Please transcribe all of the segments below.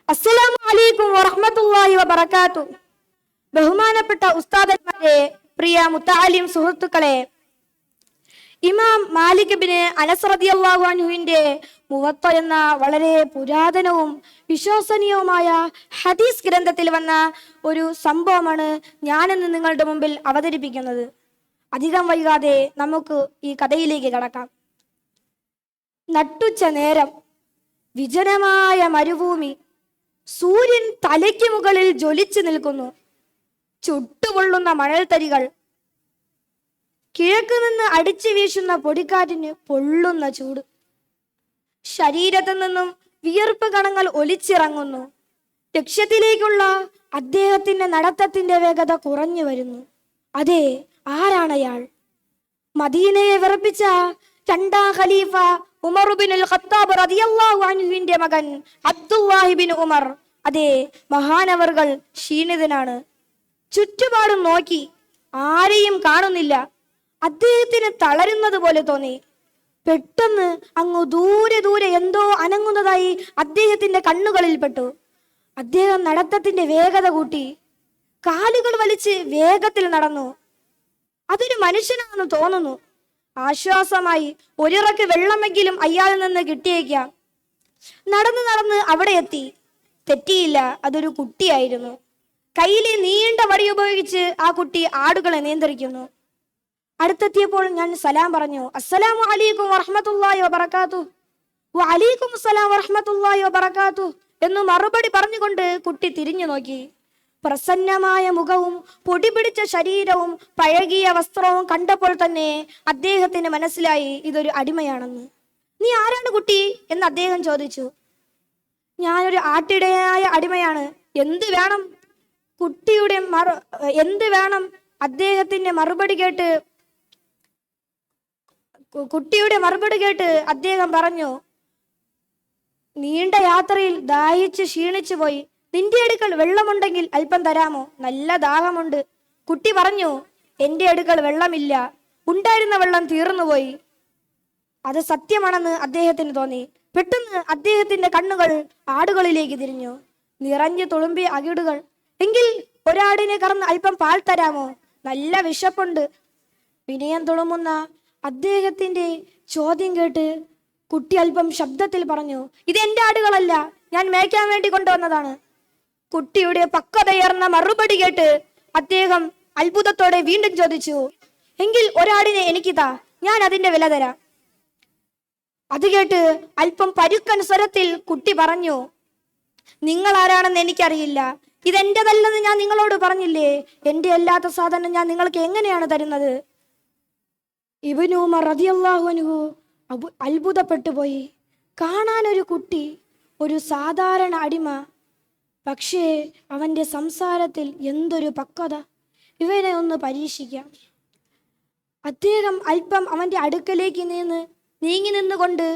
അസ്സലാമു അലൈക്കും വറഹ്മത്തുള്ളാഹി വബറകാതുഹു. ബഹുമാനപ്പെട്ട ഉസ്താദന്മാരെ, പ്രിയ മുത്തഅലിം സുഹൃത്തുക്കളെ, ഇമാം മാലിക് ഇബ്നു അനസ് റളിയല്ലാഹു അൻഹുവിന്റെ മുവത്ത എന്ന വളരെ പുരാതനവും വിശ്വസനീയവുമായ ഹദീസ് ഗ്രന്ഥത്തിൽ വന്ന ഒരു സംഭവമാണ് ഞാനിന്ന് നിങ്ങളുടെ മുമ്പിൽ അവതരിപ്പിക്കുന്നത്. അധികം വൈകാതെ നമുക്ക് ഈ കഥയിലേക്ക് കടക്കാം. നട്ടുച്ച നേരം, വിജനമായ മരുഭൂമി, സൂര്യൻ തലയ്ക്ക് മുകളിൽ ജ്വലിച്ചു നിൽക്കുന്നു. ചുട്ടുപൊള്ളുന്ന മണൽത്തരികൾ, കിഴക്ക് നിന്ന് അടിച്ചു വീശുന്ന പൊടിക്കാറ്റിന് പൊള്ളുന്ന ചൂട്, ശരീരത്തു നിന്നും വിയർപ്പ് കണങ്ങൾ ഒലിച്ചിറങ്ങുന്നു. ലക്ഷ്യത്തിലേക്കുള്ള അദ്ദേഹത്തിന്റെ നടത്തത്തിന്റെ വേഗത കുറഞ്ഞു വരുന്നു. അതെ, ആരാണയാൾ? മദീനയെ വിറപ്പിച്ച രണ്ടാം ഖലീഫ ഉമർ ഇബ്നുൽ ഖത്താബ് റളിയല്ലാഹു അൻഹുവിന്റെ മകൻ അബ്ദുല്ലാഹി ഇബ്നു ഉമർ. അതെ, മഹാനവർകൾ ക്ഷീണിതനാണ്. ചുറ്റുപാടും നോക്കി, ആരെയും കാണുന്നില്ല. അദ്ദേഹത്തിന് തളരുന്നത് പോലെ തോന്നി. പെട്ടെന്ന് അങ്ങ് ദൂരെ ദൂരെ എന്തോ അനങ്ങുന്നതായി അദ്ദേഹത്തിന്റെ കണ്ണുകളിൽ പെട്ടു. അദ്ദേഹം നടത്തത്തിന്റെ വേഗത കൂട്ടി, കാലുകൾ വലിച്ച് വേഗത്തിൽ നടന്നു. അതൊരു മനുഷ്യനാണെന്ന് തോന്നുന്നു. ആശ്വാസമായി ഒരിറക്ക് വെള്ളമെങ്കിലും അയാളിൽ നിന്ന് കിട്ടിയേക്കാം. നടന്ന് നടന്ന് അവിടെ എത്തി. തെറ്റിയില്ല, അതൊരു കുട്ടിയായിരുന്നു. കയ്യിലെ നീണ്ട വടി ഉപയോഗിച്ച് ആ കുട്ടി ആടുകളെ നിയന്ത്രിക്കുന്നു. അടുത്തെത്തിയപ്പോൾ ഞാൻ സലാം പറഞ്ഞു. അസ്സലാമു അലൈക്കും വറഹ്മത്തുള്ളാഹി വബറകാതുഹു. വഅലൈക്കും അസ്സലാം വറഹ്മത്തുള്ളാഹി വബറകാതുഹു എന്ന് മറുപടി പറഞ്ഞുകൊണ്ട് കുട്ടി തിരിഞ്ഞു നോക്കി. പ്രസന്നമായ മുഖവും പൊടി പിടിച്ച ശരീരവും പഴകിയ വസ്ത്രവും കണ്ടപ്പോൾ തന്നെ അദ്ദേഹത്തിന് മനസ്സിലായി ഇതൊരു അടിമയാണെന്ന്. നീ ആരാണ് കുട്ടി എന്ന് അദ്ദേഹം ചോദിച്ചു. ഞാനൊരു ആട്ടിടയായ അടിമയാണ്. എന്ത് വേണം? എന്ത് വേണം? അദ്ദേഹത്തിന്റെ മറുപടി കേട്ട് അദ്ദേഹം പറഞ്ഞു, നീണ്ട യാത്രയിൽ ദാഹിച്ച് ക്ഷീണിച്ചു പോയി. നിന്റെ അടുക്കൽ വെള്ളമുണ്ടെങ്കിൽ അല്പം തരാമോ? നല്ല ദാഹമുണ്ട്. കുട്ടി പറഞ്ഞു, എന്റെ അടുക്കൽ വെള്ളമില്ല. ഉണ്ടായിരുന്ന വെള്ളം തീർന്നുപോയി. അത് സത്യമാണെന്ന് അദ്ദേഹത്തിന് തോന്നി. പെട്ടെന്ന് അദ്ദേഹത്തിന്റെ കണ്ണുകൾ ആടുകളിലേക്ക് തിരിഞ്ഞു. നിറഞ്ഞു തുളുമ്പിയ അകിടുകൾ. എങ്കിൽ ഒരാടിനെ കറന്ന് അല്പം പാൽ തരാമോ? നല്ല വിശപ്പുണ്ട്. വിനയം തുളുമ്പുന്ന അദ്ദേഹത്തിന്റെ ചോദ്യം കേട്ട് കുട്ടി അല്പം ശബ്ദത്തിൽ പറഞ്ഞു, ഇത് എന്റെ ആടുകളല്ല, ഞാൻ മേയ്ക്കാൻ വേണ്ടി കൊണ്ടുവന്നതാണ്. കുട്ടിയുടെ പക്വതയേർന്ന മറുപടി കേട്ട് അദ്ദേഹം അത്ഭുതത്തോടെ വീണ്ടും ചോദിച്ചു, എങ്കിൽ ഒരാടിനെ എനിക്ക് താ, ഞാൻ അതിന്റെ വില തരാം. അത് കേട്ട് അല്പം പരുക്കൻ സ്വരത്തിൽ കുട്ടി പറഞ്ഞു, നിങ്ങൾ ആരാണെന്ന് എനിക്കറിയില്ല. ഇതെന്റേതല്ലെന്ന് ഞാൻ നിങ്ങളോട് പറഞ്ഞില്ലേ? എന്റെ അല്ലാത്ത സാധനം ഞാൻ നിങ്ങൾക്ക് എങ്ങനെയാണ് തരുന്നത്? ഇബ്നു ഉമർ റളിയല്ലാഹു അൻഹു അത്ഭുതപ്പെട്ടു പോയി. കാണാൻ ഒരു കുട്ടി, ഒരു സാധാരണ അടിമ, പക്ഷേ അവന്റെ സംസാരത്തിൽ എന്തൊരു പക്വത! ഇവനെ ഒന്ന് പരീക്ഷിക്കാം. അദ്ദേഹം അല്പം അവന്റെ അടുക്കലേക്ക് നീങ്ങി നിന്നുകൊണ്ട്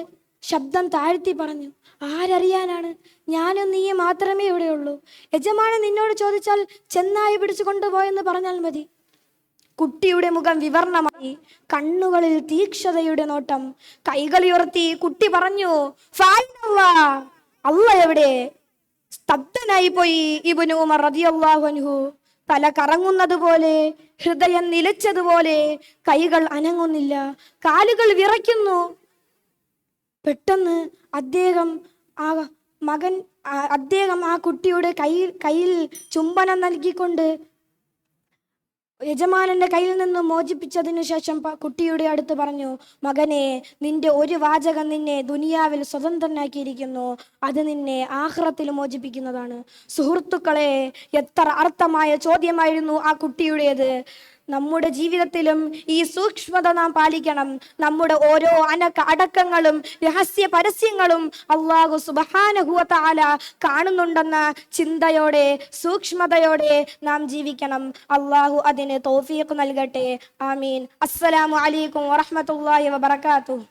ശബ്ദം താഴ്ത്തി പറഞ്ഞു, ആരറിയാനാണ്? ഞാനും നീ മാത്രമേ ഇവിടെയുള്ളൂ. യജമാനൻ നിന്നോട് ചോദിച്ചാൽ ചെന്നായി പിടിച്ചു കൊണ്ടുപോയെന്ന് പറഞ്ഞാൽ മതി. കുട്ടിയുടെ മുഖം വിവർണമായി, കണ്ണുകളിൽ തീക്ഷണതയുടെ നോട്ടം. കൈകളുയർത്തി കുട്ടി പറഞ്ഞു, അല്ല എവിടെ? സ്തബ്ധനായി പോയി ഇബ്നു ഉമർ റളിയല്ലാഹു അൻഹു. തല കറങ്ങുന്നത് പോലെ, ഹൃദയം നിലച്ചതുപോലെ, കൈകൾ അനങ്ങുന്നില്ല, കാലുകൾ വിറയ്ക്കുന്നു. പെട്ടെന്ന് അദ്ദേഹം ആ കുട്ടിയുടെ കയ്യിൽ ചുംബനം നൽകിക്കൊണ്ട് യജമാനന്റെ കയ്യിൽ നിന്ന് മോചിപ്പിച്ചതിനു ശേഷം കുട്ടിയുടെ അടുത്ത് പറഞ്ഞു, മകനെ, നിന്റെ ഒരു വാചകം നിന്നെ ദുനിയാവിൽ സ്വതന്ത്രനാക്കിയിരിക്കുന്നു. അത് നിന്നെ ആഖിറത്തിൽ മോചിപ്പിക്കുന്നതാണ്. സുഹൃത്തുക്കളെ, എത്ര അർത്ഥമായ ചോദ്യമായിരുന്നു ആ കുട്ടിയുടേത്. നമ്മുടെ ജീവിതത്തിലും ഈ സൂക്ഷ്മത നാം പാലിക്കണം. നമ്മുടെ ഓരോ അടക്കങ്ങളും രഹസ്യ പരസ്യങ്ങളും അല്ലാഹു സുബ്ഹാനഹു വ തആല കാണുന്നുണ്ടെന്ന ചിന്തയോടെ, സൂക്ഷ്മതയോടെ നാം ജീവിക്കണം. അല്ലാഹു അതിന് തൗഫീഖ് നൽകട്ടെ. ആമീൻ. അസ്സലാമു അലൈക്കും വറഹ്മത്തുള്ളാഹി വബറകാതുഹു.